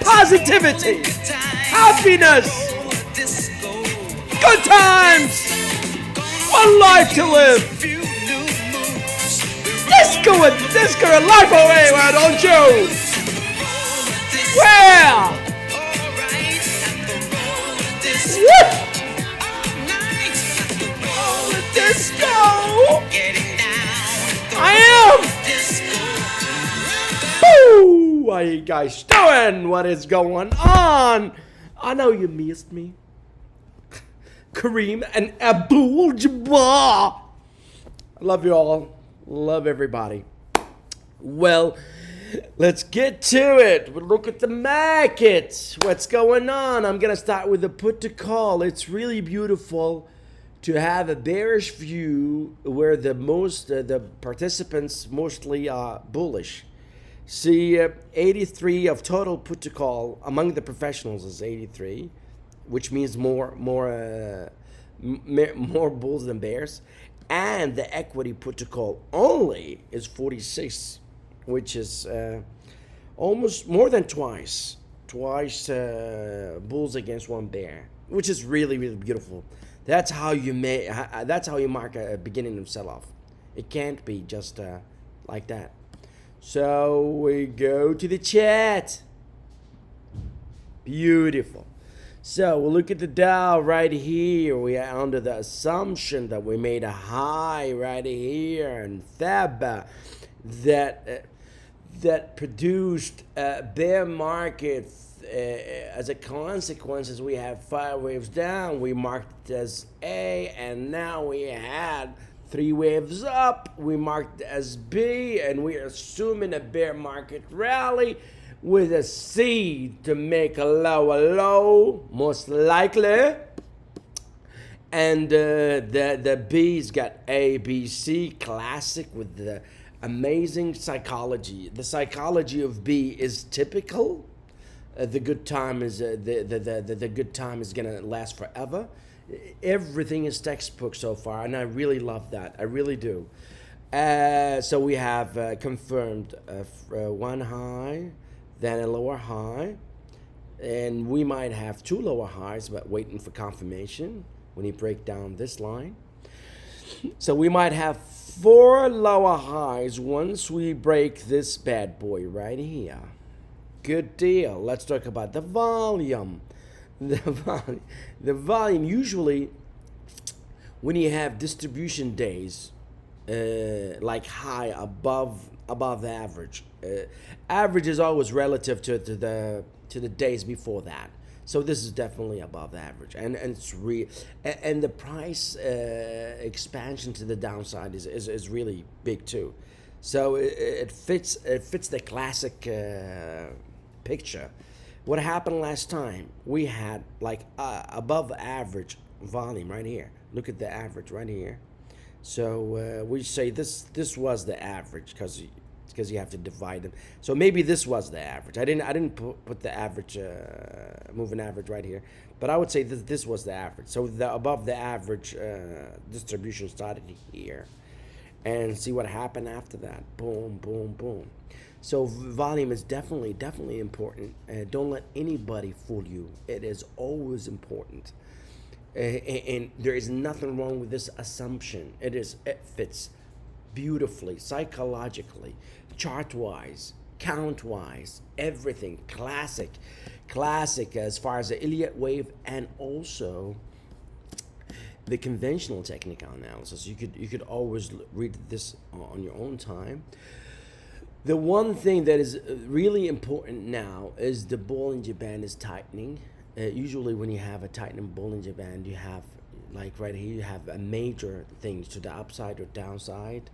positivity, happiness, good times, one life to live. Disco a life away, why don't you? Well, all the disco. I am. Woo! What are you guys doing? What is going on? I know you missed me. Kareem and Abdul Jabbar. I love you all. Love everybody. Well, let's get to it. We'll look at the market. What's going on? I'm going to start with the put to call. It's really beautiful to have a bearish view where the participants mostly are bullish. See, 83 of total put to call among the professionals is 83, which means more bulls than bears. And the equity put to call only is 46, which is almost more than twice bulls against one bear, which is really, really beautiful. That's how you mark a beginning of sell-off. It can't be just like that. So we go to the chat. Beautiful. So we'll look at the Dow right here. We are under the assumption that we made a high right here in Feb that produced a bear market. As a consequence, as we have 5 waves down, we marked it as A, and now we had 3 waves up. We marked it as B, and we're assuming a bear market rally with a C to make a lower low, most likely. And the B's got A, B, C, classic with the amazing psychology. The psychology of B is typical. The good time is the good time is gonna last forever. Everything is textbook so far, and I really love that. I really do. So we have confirmed one high, then a lower high, and we might have 2 lower highs, but waiting for confirmation when you break down this line. So we might have 4 lower highs once we break this bad boy right here. Good deal. Let's talk about the volume. The volume usually when you have distribution days like high above the average. Average is always relative to the days before that. So this is definitely above average, and it's and the price expansion to the downside is really big too. So it fits the classic picture. What happened last time? We had like above average volume right here. Look at the average right here. So we say this was the average because you have to divide them. So maybe this was the average. I didn't put the average moving average right here, but I would say this was the average. So the above the average distribution started here, and see what happened after that. Boom, boom, boom. So volume is definitely important. Don't let anybody fool you. It is always important. And there is nothing wrong with this assumption. It fits beautifully, psychologically, chart-wise, count-wise, everything. Classic as far as the Elliott wave and also the conventional technical analysis. You could always read this on your own time. The one thing that is really important now is the Bollinger Band is tightening. Usually when you have a tightening Bollinger Band, you have, like right here, you have a major things to the upside or downside.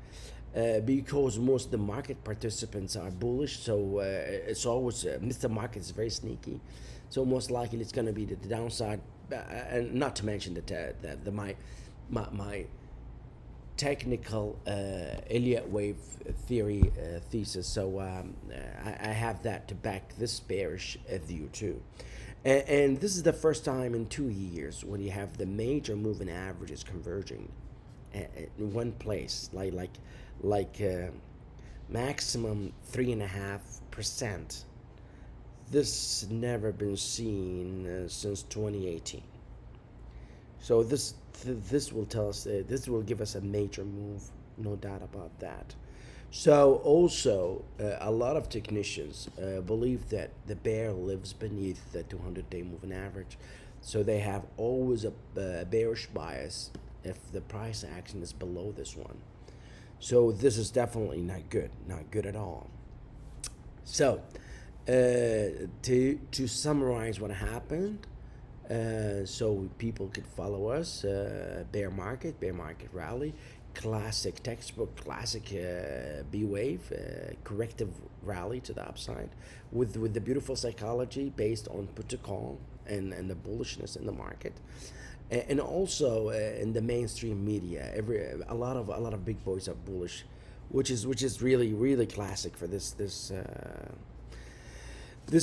Because most of the market participants are bullish, so it's always, Mr. Market is very sneaky. So most likely it's going to be the downside, and not to mention that my technical Elliott wave theory thesis. So I have that to back this bearish view too. And this is the first time in 2 years when you have the major moving averages converging in one place, like maximum 3.5%. this never been seen since 2018. So this will tell us, this will give us a major move, no doubt about that. So also, a lot of technicians believe that the bear lives beneath the 200-day moving average. So they have always a bearish bias if the price action is below this one. So this is definitely not good at all. So to summarize what happened, so people could follow us, bear market rally, classic textbook, classic B wave, corrective rally to the upside, with the beautiful psychology based on put to call and the bullishness in the market, and also in the mainstream media, a lot of big boys are bullish, which is really classic for this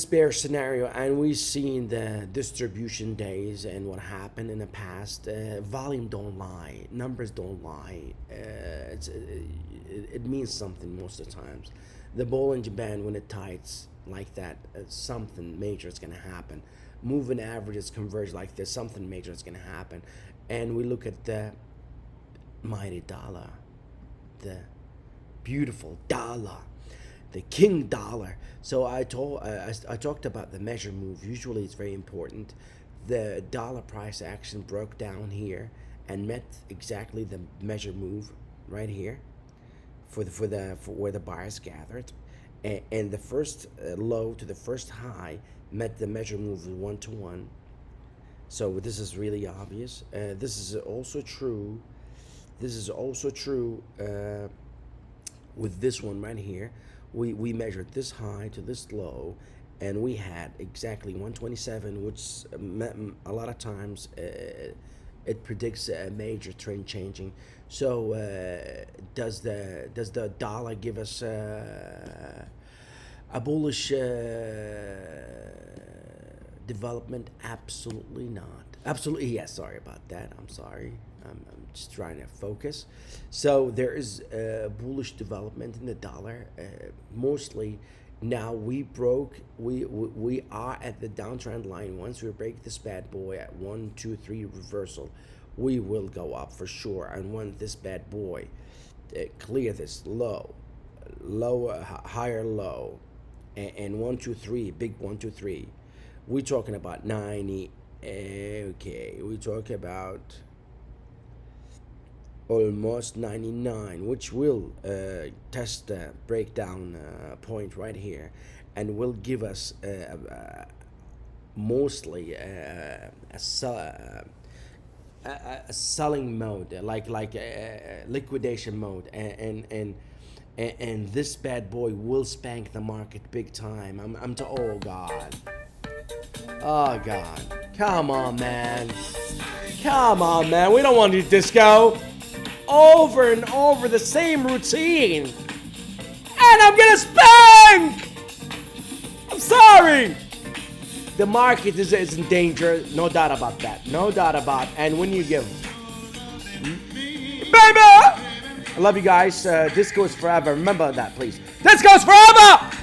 bear scenario. And we've seen the distribution days and what happened in the past. Volume don't lie, numbers don't lie. It means something most of the times. The Bollinger Band, when it tights like that, something major is going to happen. Moving averages converge like this, something major is going to happen. And we look at the mighty dollar, the beautiful dollar, the king dollar. So I talked about the measure move. Usually it's very important. The dollar price action broke down here and met exactly the measure move right here for where the buyers gathered, and the first low to the first high met the measure move 1-to-1. So this is really obvious. This is also true with this one right here. We measured this high to this low, and we had exactly 127, which a lot of times it predicts a major trend changing. So does the dollar give us a bullish development? Absolutely not. Absolutely yes. Sorry about that. I'm sorry. I'm just trying to focus. So there is a bullish development in the dollar. Mostly now we are at the downtrend line. Once we break this bad boy at 1, 2, 3 reversal, we will go up for sure. And when this bad boy clear this low, higher low, and 1, 2, 3, big 1, 2, 3, we're talking about 90. Okay, we talk about almost 99, which will test the breakdown point right here, and will give us mostly a selling mode, like a liquidation mode, and this bad boy will spank the market big time. Oh God. Oh God. Come on, man. We don't want to do disco. Over and over the same routine. And I'm gonna spank! I'm sorry. The market is in danger. No doubt about that. No doubt about it. And when you give... Baby! I love you guys. Disco is forever. Remember that, please. Disco is forever!